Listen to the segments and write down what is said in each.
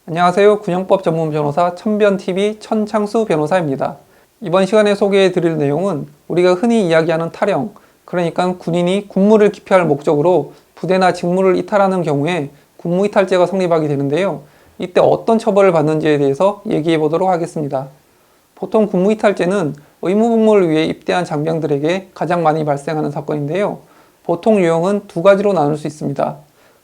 안녕하세요. 군형법 전문 변호사 천변TV 천창수 변호사입니다. 이번 시간에 소개해 드릴 내용은 우리가 흔히 이야기하는 탈영, 그러니까 군인이 군무를 기피할 목적으로 부대나 직무를 이탈하는 경우에 군무이탈죄가 성립하게 되는데요. 이때 어떤 처벌을 받는지에 대해서 얘기해 보도록 하겠습니다. 보통 군무이탈죄는 의무복무를 위해 입대한 장병들에게 가장 많이 발생하는 사건인데요. 보통 유형은 두 가지로 나눌 수 있습니다.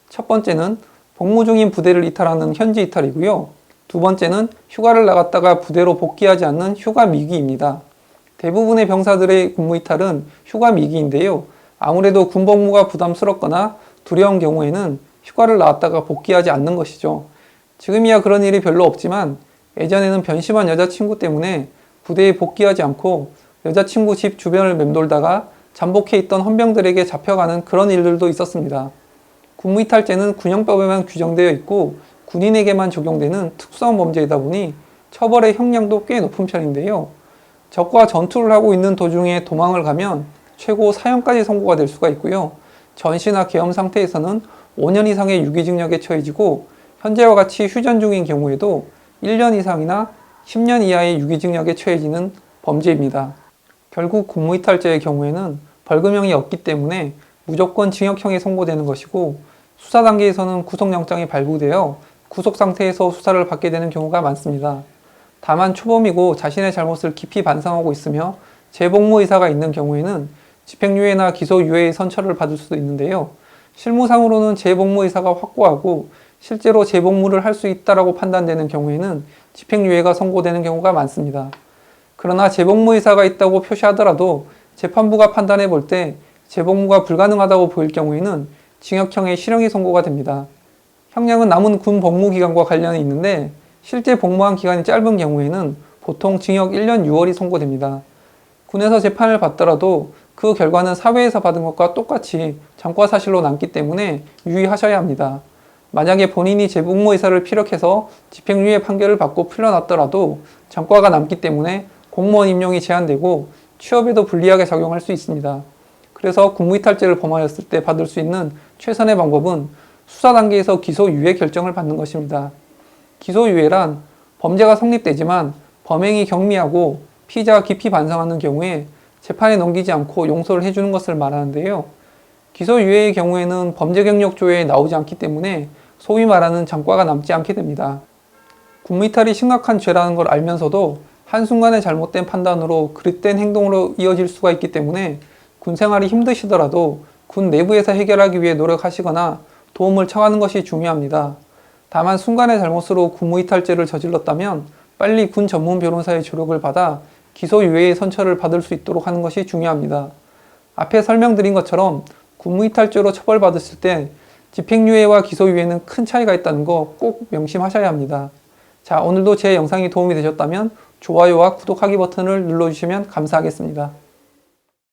첫 번째는 복무 중인 부대를 이탈하는 현지 이탈이고요. 두 번째는 휴가를 나갔다가 부대로 복귀하지 않는 휴가 미기입니다. 대부분의 병사들의 군무 이탈은 휴가 미기인데요. 아무래도 군복무가 부담스럽거나 두려운 경우에는 휴가를 나왔다가 복귀하지 않는 것이죠. 지금이야 그런 일이 별로 없지만 예전에는 변심한 여자친구 때문에 부대에 복귀하지 않고 여자친구 집 주변을 맴돌다가 잠복해 있던 헌병들에게 잡혀가는 그런 일들도 있었습니다. 군무이탈죄는 군형법에만 규정되어 있고 군인에게만 적용되는 특수한 범죄이다 보니 처벌의 형량도 꽤 높은 편인데요. 적과 전투를 하고 있는 도중에 도망을 가면 최고 사형까지 선고가 될 수가 있고요. 전시나 계엄 상태에서는 5년 이상의 유기징역에 처해지고 현재와 같이 휴전 중인 경우에도 1년 이상이나 10년 이하의 유기징역에 처해지는 범죄입니다. 결국 군무이탈죄의 경우에는 벌금형이 없기 때문에 무조건 징역형이 선고되는 것이고 수사 단계에서는 구속영장이 발부되어 구속 상태에서 수사를 받게 되는 경우가 많습니다. 다만 초범이고 자신의 잘못을 깊이 반성하고 있으며 재복무 의사가 있는 경우에는 집행유예나 기소유예의 선처를 받을 수도 있는데요. 실무상으로는 재복무 의사가 확고하고 실제로 재복무를 할 수 있다고 판단되는 경우에는 집행유예가 선고되는 경우가 많습니다. 그러나 재복무 의사가 있다고 표시하더라도 재판부가 판단해 볼 때 재복무가 불가능하다고 보일 경우에는 징역형의 실형이 선고가 됩니다. 형량은 남은 군 복무 기간과 관련이 있는데 실제 복무한 기간이 짧은 경우에는 보통 징역 1년 6월이 선고됩니다. 군에서 재판을 받더라도 그 결과는 사회에서 받은 것과 똑같이 전과사실로 남기 때문에 유의하셔야 합니다. 만약에 본인이 재복무 의사를 피력해서 집행유예 판결을 받고 풀려났더라도 전과가 남기 때문에 공무원 임용이 제한되고 취업에도 불리하게 작용할 수 있습니다. 그래서 군무이탈죄를 범하였을 때 받을 수 있는 최선의 방법은 수사 단계에서 기소유예 결정을 받는 것입니다. 기소유예란 범죄가 성립되지만 범행이 경미하고 피의자가 깊이 반성하는 경우에 재판에 넘기지 않고 용서를 해주는 것을 말하는데요. 기소유예의 경우에는 범죄 경력 조회에 나오지 않기 때문에 소위 말하는 전과가 남지 않게 됩니다. 군무이탈이 심각한 죄라는 걸 알면서도 한순간의 잘못된 판단으로 그릇된 행동으로 이어질 수가 있기 때문에 군 생활이 힘드시더라도 군 내부에서 해결하기 위해 노력하시거나 도움을 청하는 것이 중요합니다. 다만 순간의 잘못으로 군무이탈죄를 저질렀다면 빨리 군 전문 변호사의 조력을 받아 기소유예의 선처를 받을 수 있도록 하는 것이 중요합니다. 앞에 설명드린 것처럼 군무이탈죄로 처벌받았을 때 집행유예와 기소유예는 큰 차이가 있다는 거 꼭 명심하셔야 합니다. 자, 오늘도 제 영상이 도움이 되셨다면 좋아요와 구독하기 버튼을 눌러주시면 감사하겠습니다.